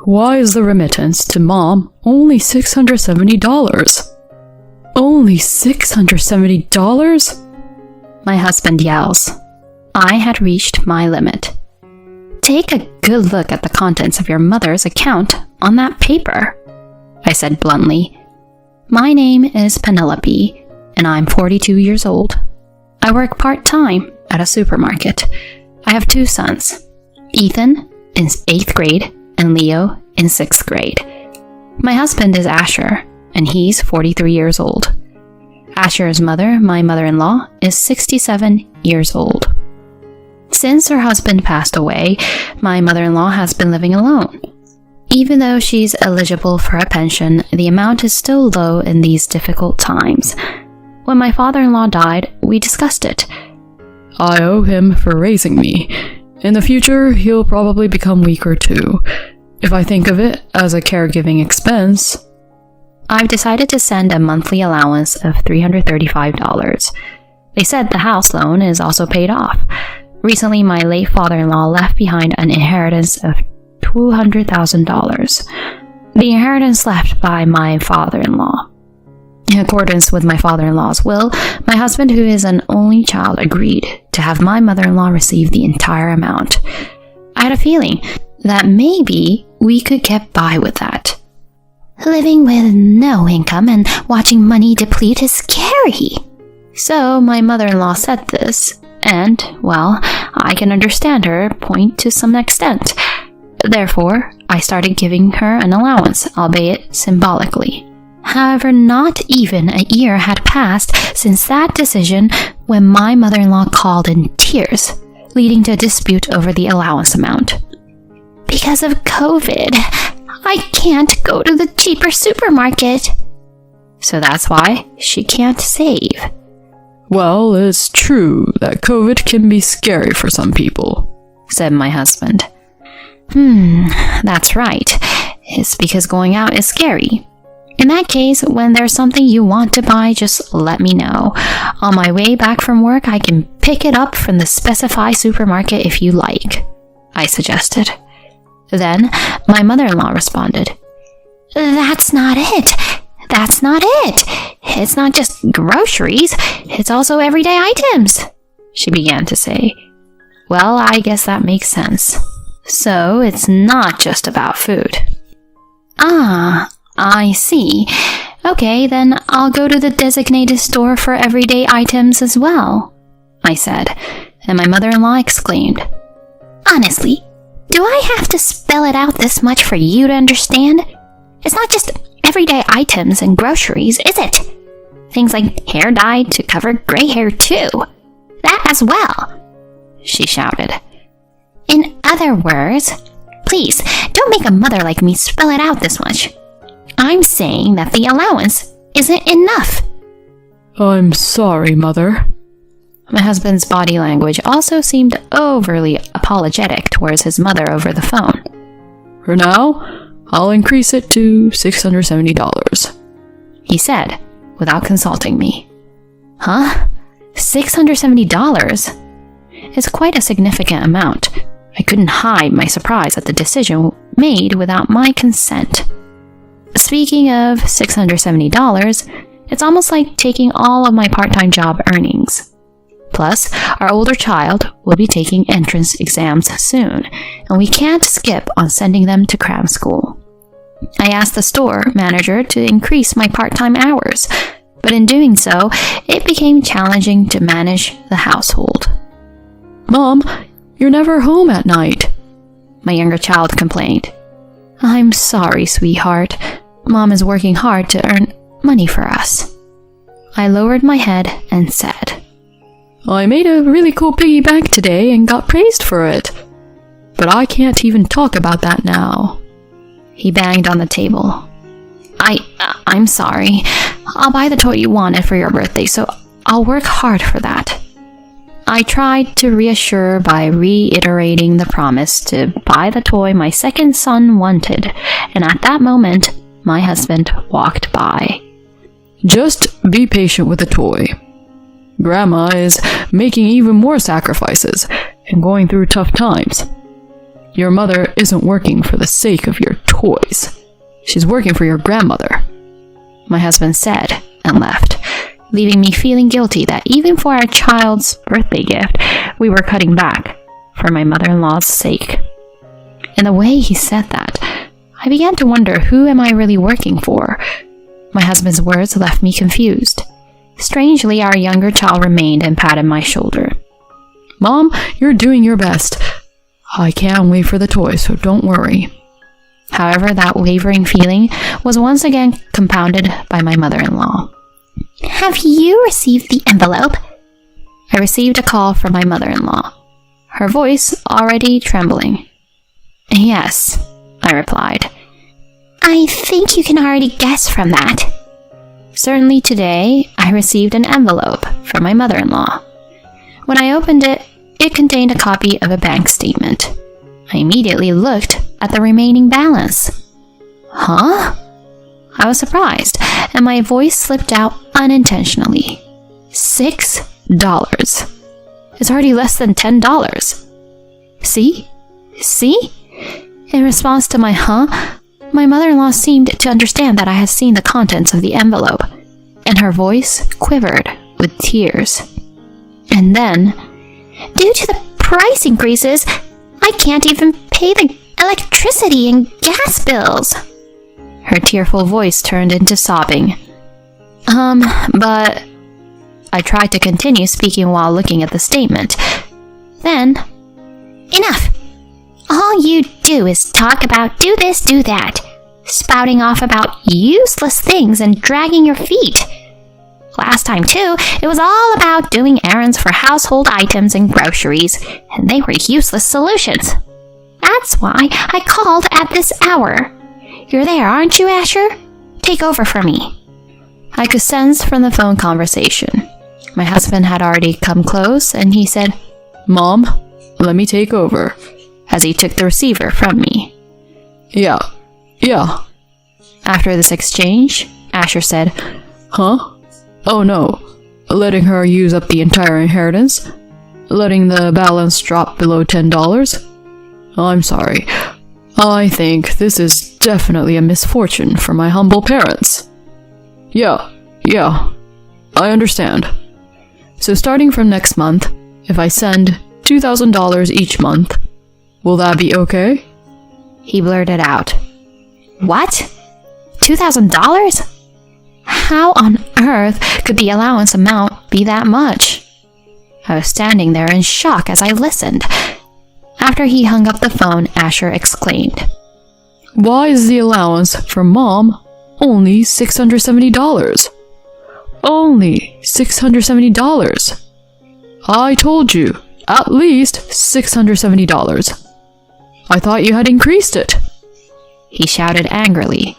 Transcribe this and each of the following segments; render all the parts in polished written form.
Why is the remittance to Mom only $670? Only $670? My husband yells. I had reached my limit. Take a good look at the contents of your mother's account on that paper, I said bluntly. My name is Penelope, and I'm 42 years old. I work part-time at a supermarket. I have 2 sons, Ethan in 8th grade and Leo in 6th grade. My husband is Asher, and he's 43 years old. Asher's mother, my mother-in-law, is 67 years old. Since her husband passed away, my mother-in-law has been living alone. Even though she's eligible for a pension, the amount is still low in these difficult times. When my father-in-law died, we discussed it. I owe him for raising me. In the future, he'll probably become weaker too. If I think of it as a caregiving expense, I've decided to send a monthly allowance of $335. They said the house loan is also paid off. Recently, my late father-in-law left behind an inheritance of $200,000. The inheritance left by my father-in-law. In accordance with my father-in-law's will, my husband, who is an only child, agreed to have my mother-in-law receive the entire amount. I had a feeling that maybe we could get by with that. Living with no income and watching money deplete is scary. So my mother-in-law said this, and, well, I can understand her point to some extent. Therefore, I started giving her an allowance, albeit symbolically. However, not even a year had passed since that decision when my mother-in-law called in tears, leading to a dispute over the allowance amount. Because of COVID, I can't go to the cheaper supermarket. So that's why she can't save. Well, it's true that COVID can be scary for some people, said my husband. That's right. It's because going out is scary. In that case, when there's something you want to buy, just let me know. On my way back from work, I can pick it up from the specified supermarket if you like, I suggested. Then, my mother-in-law responded, That's not it. That's not it. It's not just groceries. It's also everyday items, she began to say. Well, I guess that makes sense. So, it's not just about food. Ah, I see. Okay, then I'll go to the designated store for everyday items as well, I said, and my mother-in-law exclaimed, Honestly, do I have to spell it out this much for you to understand? It's not just everyday items and groceries, is it? Things like hair dye to cover gray hair too. That as well, she shouted. In other words, please, don't make a mother like me spell it out this much. I'm saying that the allowance isn't enough. I'm sorry, Mother. My husband's body language also seemed overly apologetic towards his mother over the phone. For now, I'll increase it to $670, he said, without consulting me. Huh? $670? It's quite a significant amount. I couldn't hide my surprise at the decision made without my consent. Speaking of $670, it's almost like taking all of my part-time job earnings. Plus, our older child will be taking entrance exams soon, and we can't skip on sending them to cram school. I asked the store manager to increase my part-time hours, but in doing so, it became challenging to manage the household. Mom, you're never home at night, my younger child complained. I'm sorry, sweetheart. Mom is working hard to earn money for us. I lowered my head and said, I made a really cool piggy bank today and got praised for it. But I can't even talk about that now. He banged on the table. I'm sorry. I'll buy the toy you wanted for your birthday, so I'll work hard for that. I tried to reassure by reiterating the promise to buy the toy my second son wanted, and at that moment, my husband walked by. Just be patient with the toy. Grandma is making even more sacrifices and going through tough times. Your mother isn't working for the sake of your toys. She's working for your grandmother," my husband said and left, leaving me feeling guilty that even for our child's birthday gift, we were cutting back for my mother-in-law's sake. And the way he said that, I began to wonder, who am I really working for? My husband's words left me confused. Strangely, our younger child remained and patted my shoulder. "Mom, you're doing your best. I can't wait for the toys, so don't worry." However, that wavering feeling was once again compounded by my mother-in-law. "Have you received the envelope?" I received a call from my mother-in-law, her voice already trembling. "Yes," I replied. "I think you can already guess from that." Certainly today, I received an envelope from my mother-in-law. When I opened it, it contained a copy of a bank statement. I immediately looked at the remaining balance. Huh? I was surprised, and my voice slipped out unintentionally. $6. It's already less than $10. See? In response to my my mother-in-law seemed to understand that I had seen the contents of the envelope, and her voice quivered with tears. And then, "Due to the price increases, I can't even pay the electricity and gas bills." Her tearful voice turned into sobbing. But I tried to continue speaking while looking at the statement. Then, "Enough! All you do is talk about do this, do that, spouting off about useless things and dragging your feet. Last time, too, it was all about doing errands for household items and groceries, and they were useless solutions. That's why I called at this hour. You're there, aren't you, Asher? Take over for me." I could sense from the phone conversation. My husband had already come close, and he said, "Mom, let me take over," as he took the receiver from me. Yeah. After this exchange, Asher said, "Huh? Oh no. Letting her use up the entire inheritance? Letting the balance drop below $10? I'm sorry. I think this is definitely a misfortune for my humble parents." Yeah, I understand. So starting from next month, if I send $2,000 each month, will that be okay?" He blurted out. "What? $2,000? How on earth could the allowance amount be that much?" I was standing there in shock as I listened. After he hung up the phone, Asher exclaimed, "Why is the allowance for Mom only $670? Only $670. I told you, at least $670. I thought you had increased it." He shouted angrily.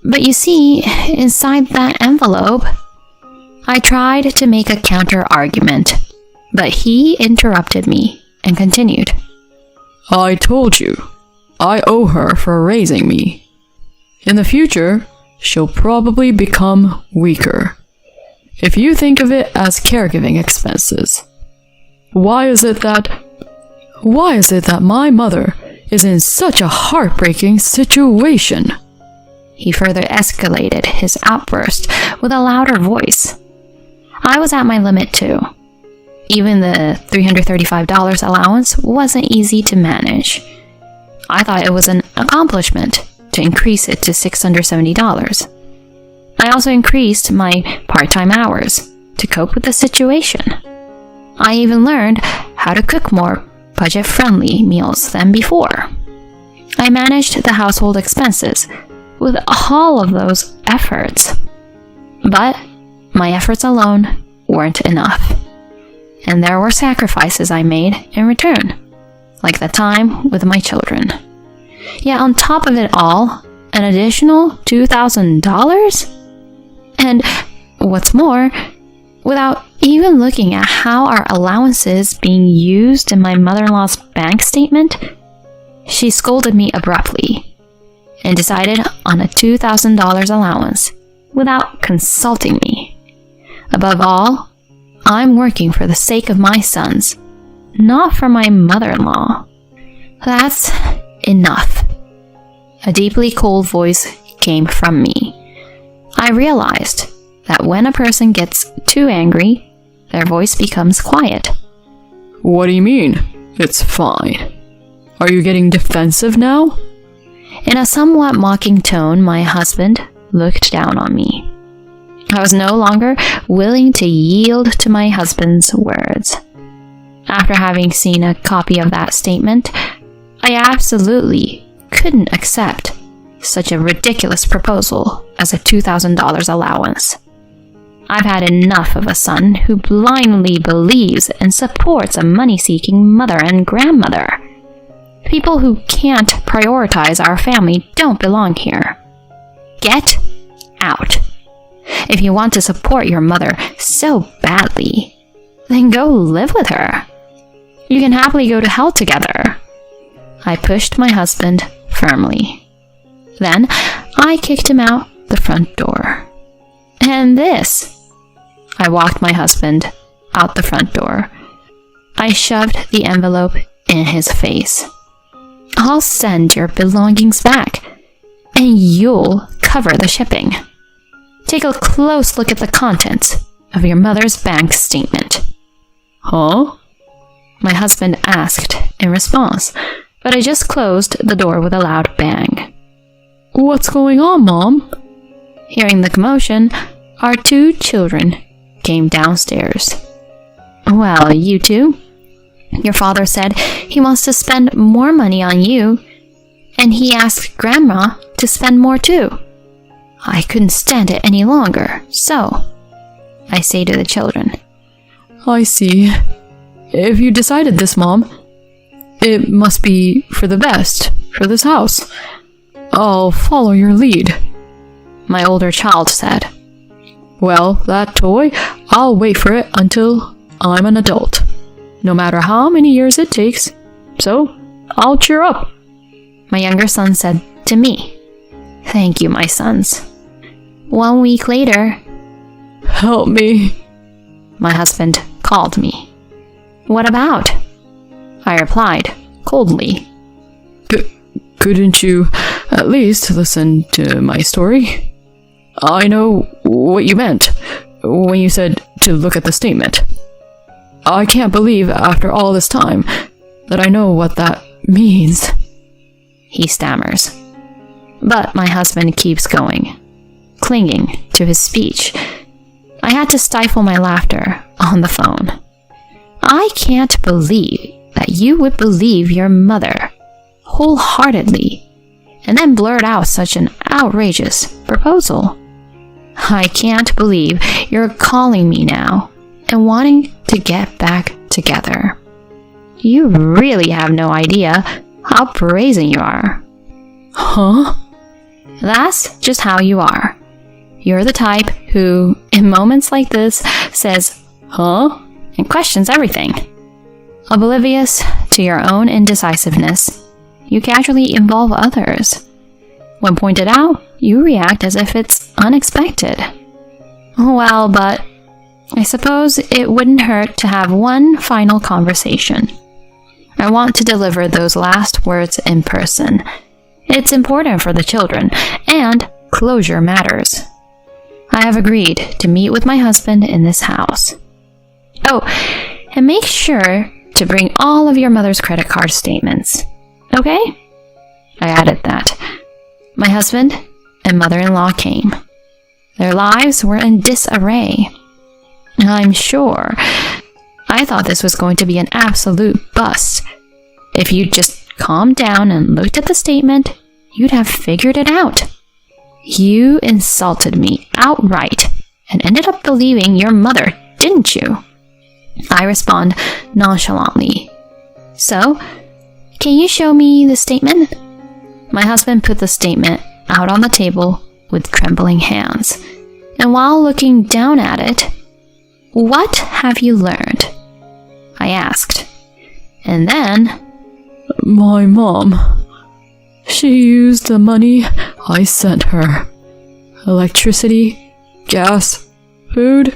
"But you see, inside that envelope..." I tried to make a counter-argument, but he interrupted me and continued. "I told you, I owe her for raising me. In the future, she'll probably become weaker. If you think of it as caregiving expenses, why is it that my mother is in such a heartbreaking situation?" He further escalated his outburst with a louder voice. I was at my limit too. Even the $335 allowance wasn't easy to manage. I thought it was an accomplishment to increase it to $670. I also increased my part-time hours to cope with the situation. I even learned how to cook more budget-friendly meals than before. I managed the household expenses with all of those efforts. But my efforts alone weren't enough. And there were sacrifices I made in return, like the time with my children. Yet on top of it all, an additional $2,000? And what's more, without even looking at how our allowance is being used in my mother-in-law's bank statement, she scolded me abruptly and decided on a $2,000 allowance without consulting me. Above all, I'm working for the sake of my sons, not for my mother-in-law. That's enough. A deeply cold voice came from me. I realized that when a person gets too angry, their voice becomes quiet. What do you mean? It's fine. Are you getting defensive now? In a somewhat mocking tone, my husband looked down on me. I was no longer willing to yield to my husband's words. After having seen a copy of that statement, I absolutely couldn't accept such a ridiculous proposal as a $2,000 allowance. I've had enough of a son who blindly believes and supports a money-seeking mother and grandmother. People who can't prioritize our family don't belong here. Get out. If you want to support your mother so badly, then go live with her. You can happily go to hell together. I pushed my husband firmly. Then I kicked him out the front door. And this. I walked my husband out the front door. I shoved the envelope in his face. I'll send your belongings back, and you'll cover the shipping. Take a close look at the contents of your mother's bank statement. Huh? My husband asked in response, but I just closed the door with a loud bang. What's going on, Mom? Hearing the commotion, our two children came downstairs. Well, you two. Your father said he wants to spend more money on you, and he asked Grandma to spend more too. I couldn't stand it any longer, so I say to the children. I see. If you decided this, Mom, it must be for the best, for this house. I'll follow your lead. My older child said. Well, that toy, I'll wait for it until I'm an adult, no matter how many years it takes. So, I'll cheer up. My younger son said to me, Thank you, my sons. 1 week later, Help me. My husband called me. What about? I replied coldly. Couldn't you at least listen to my story? I know what you meant when you said to look at the statement. I can't believe after all this time that I know what that means. He stammers. But my husband keeps going, clinging to his speech. I had to stifle my laughter on the phone. I can't believe that you would believe your mother wholeheartedly and then blurt out such an outrageous proposal. I can't believe you're calling me now and wanting to get back together. You really have no idea how brazen you are. Huh? That's just how you are. You're the type who, in moments like this, says, huh? And questions everything. Oblivious to your own indecisiveness, you casually involve others. When pointed out, you react as if it's unexpected. Well, but I suppose it wouldn't hurt to have one final conversation. I want to deliver those last words in person. It's important for the children, and closure matters. I have agreed to meet with my husband in this house. Oh, and make sure to bring all of your mother's credit card statements. Okay? I added that. My husband and mother-in-law came. Their lives were in disarray. I'm sure I thought this was going to be an absolute bust. If you'd just calmed down and looked at the statement, you'd have figured it out. You insulted me outright and ended up believing your mother, didn't you? I respond nonchalantly. So, can you show me the statement? My husband put the statement out on the table with trembling hands, and while looking down at it, what have you learned? I asked. And then, my mom. She used the money I sent her. Electricity, gas, food.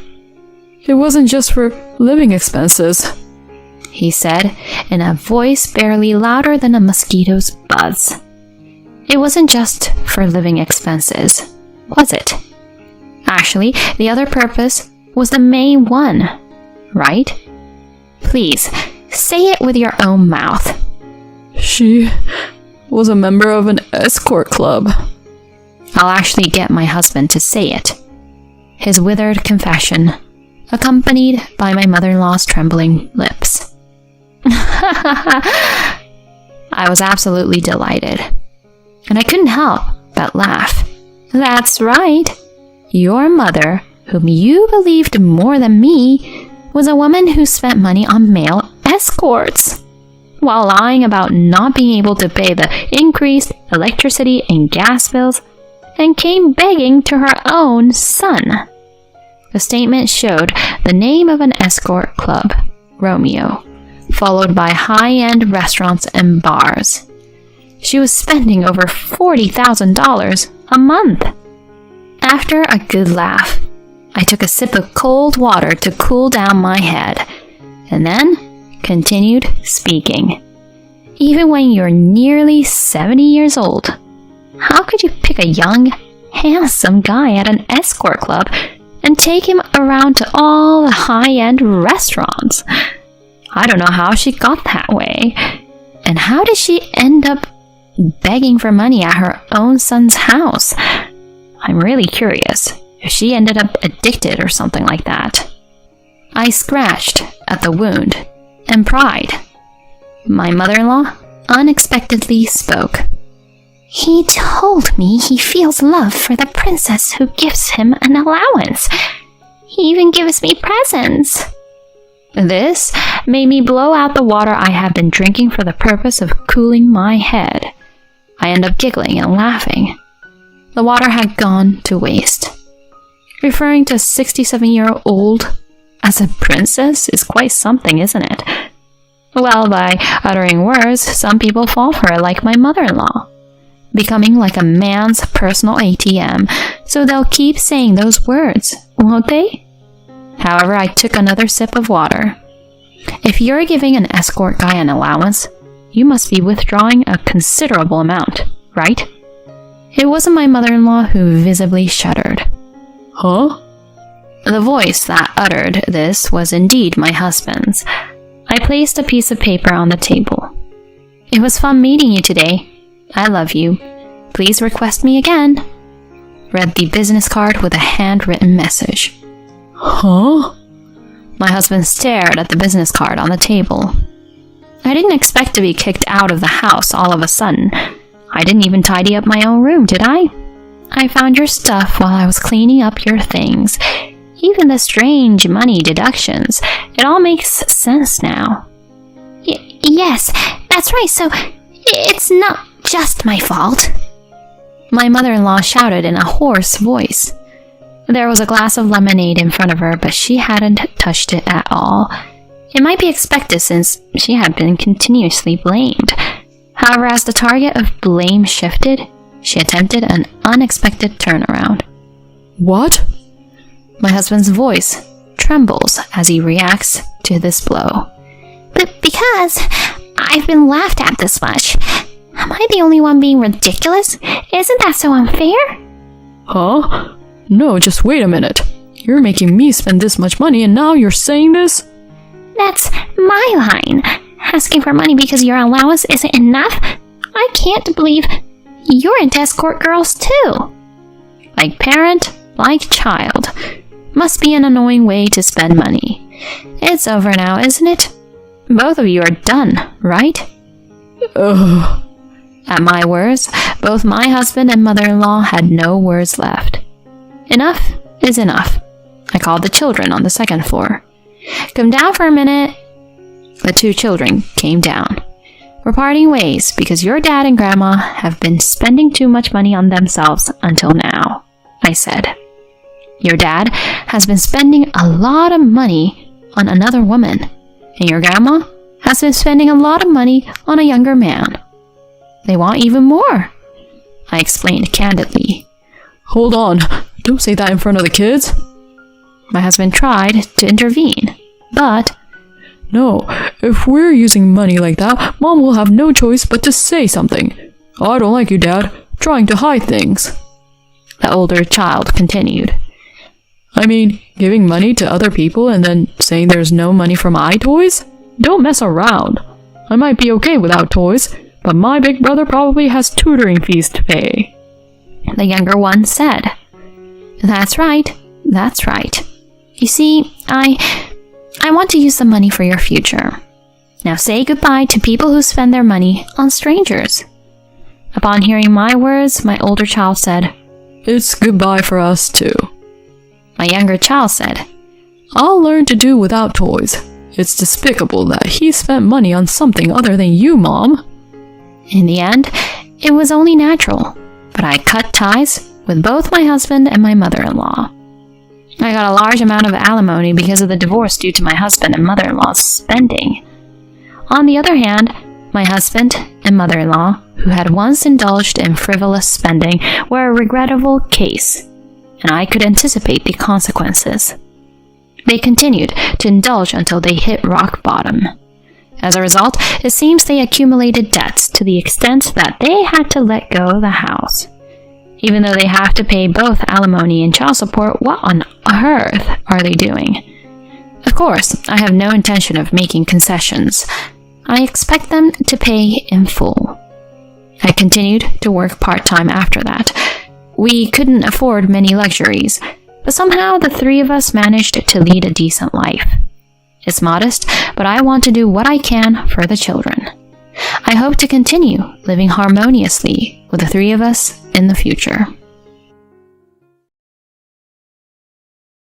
It wasn't just for living expenses. he said, in a voice barely louder than a mosquito's buzz. It wasn't just for living expenses, was it? Actually, the other purpose was the main one, right? Please, say it with your own mouth. She was a member of an escort club. I'll actually get my husband to say it. His withered confession, accompanied by my mother-in-law's trembling lips. I was absolutely delighted, and I couldn't help but laugh. That's right. Your mother, whom you believed more than me, was a woman who spent money on male escorts, while lying about not being able to pay the increased electricity and gas bills, and came begging to her own son. The statement showed the name of an escort club, Romeo, followed by high-end restaurants and bars. She was spending over $40,000 a month. After a good laugh, I took a sip of cold water to cool down my head, and then continued speaking. Even when you're nearly 70 years old, how could you pick a young, handsome guy at an escort club and take him around to all the high-end restaurants? I don't know how she got that way. And how did she end up begging for money at her own son's house? I'm really curious if she ended up addicted or something like that. I scratched at the wound and pried. My mother-in-law unexpectedly spoke. He told me he feels love for the princess who gives him an allowance. He even gives me presents. This made me blow out the water I had been drinking for the purpose of cooling my head. I ended up giggling and laughing. The water had gone to waste. Referring to a 67-year-old as a princess is quite something, isn't it? Well, by uttering words, some people fall for it, like my mother-in-law, becoming like a man's personal ATM, so they'll keep saying those words, won't they? However, I took another sip of water. If you're giving an escort guy an allowance, you must be withdrawing a considerable amount, right? It wasn't my mother-in-law who visibly shuddered. Huh? The voice that uttered this was indeed my husband's. I placed a piece of paper on the table. It was fun meeting you today. I love you. Please request me again. Read the business card with a handwritten message. Huh? My husband stared at the business card on the table. I didn't expect to be kicked out of the house all of a sudden. I didn't even tidy up my own room, did I? I found your stuff while I was cleaning up your things. Even the strange money deductions. It all makes sense now. Yes, that's right, so it's not just my fault. My mother-in-law shouted in a hoarse voice. There was a glass of lemonade in front of her, but she hadn't touched it at all. It might be expected since she had been continuously blamed. However, as the target of blame shifted, she attempted an unexpected turnaround. What? My husband's voice trembles as he reacts to this blow. But because I've been laughed at this much, am I the only one being ridiculous? Isn't that so unfair? Huh? No, just wait a minute. You're making me spend this much money and now you're saying this? That's my line. Asking for money because your allowance isn't enough? I can't believe you're into escort girls too. Like parent, like child. Must be an annoying way to spend money. It's over now, isn't it? Both of you are done, right? Ugh. At my words, both my husband and mother-in-law had no words left. Enough is enough. I called the children on the second floor. Come down for a minute. The two children came down. We're parting ways because your dad and grandma have been spending too much money on themselves until now, I said. Your dad has been spending a lot of money on another woman, and your grandma has been spending a lot of money on a younger man. They want even more, I explained candidly. Hold on. Don't say that in front of the kids. My husband tried to intervene, but No, if we're using money like that, Mom will have no choice but to say something. I don't like you, Dad, trying to hide things. The older child continued. I mean, giving money to other people and then saying there's no money for my toys? Don't mess around. I might be okay without toys, but my big brother probably has tutoring fees to pay. The younger one said, That's right. You see, I want to use the money for your future. Now say goodbye to people who spend their money on strangers. Upon hearing my words, my older child said, It's goodbye for us too. My younger child said, I'll learn to do without toys. It's despicable that he spent money on something other than you, Mom. In the end, it was only natural, but I cut ties with both my husband and my mother-in-law. I got a large amount of alimony because of the divorce due to my husband and mother-in-law's spending. On the other hand, my husband and mother-in-law, who had once indulged in frivolous spending, were a regrettable case, and I could anticipate the consequences. They continued to indulge until they hit rock bottom. As a result, it seems they accumulated debts to the extent that they had to let go of the house. Even though they have to pay both alimony and child support, what on earth are they doing? Of course, I have no intention of making concessions. I expect them to pay in full. I continued to work part-time after that. We couldn't afford many luxuries, but somehow the three of us managed to lead a decent life. It's modest, but I want to do what I can for the children. I hope to continue living harmoniously with the three of us in the future.